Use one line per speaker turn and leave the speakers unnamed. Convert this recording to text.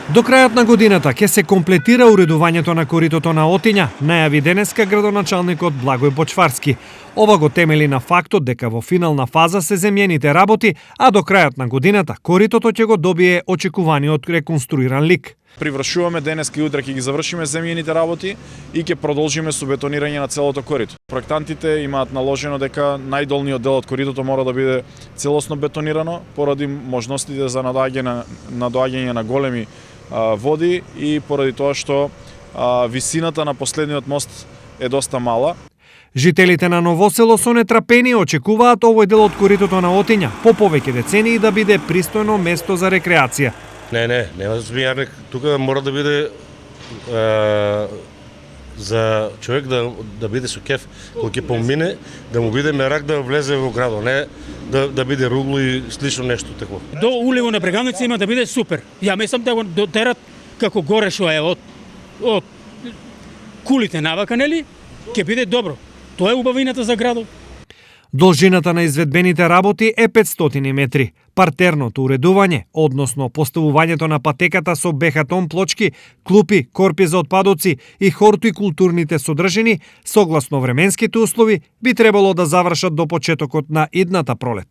До крајот на годината ќе се комплетира уредувањето на коритото на Отиња, најави денеска градоначалникот Благој Бочварски. Ова го темели на фактот дека во финална фаза се земјените работи, а до крајот на годината коритото ќе го добие очекуваниот реконструиран лик.
Привршуваме денеска и утре ќе ги завршиме земјените работи и ќе продолжиме со бетонирање на целото корито. Проектантите имаат наложено дека најдолниот дел од коритото мора да биде целосно бетонирано поради можностите за надоаѓање на големи води и поради тоа што висината на последниот мост е доста мала.
Жителите на Новосело со нетрпение очекуваат овој дел од коритото на Отиња по повеќе децении да биде пристојно место за рекреација.
Нема смејарник. Тука мора да биде за човек да биде со кеф, кога ќе помине, да му биде мерак да влезе во градот, не да биде ругло и слично нешто такво.
До улево на Бреганица има да биде супер. Ја мислам да го дотерат како горе што е од кулите навака, нели? Ќе биде добро. Тоа е убавината за градот.
Должината на изведбените работи е 500 метри. Партерното уредување, односно поставувањето на патеката со бехатон плочки, клупи, корпи за отпадоци и хортикултурните содржини, согласно временските услови, би требало да завршат до почетокот на идната пролет.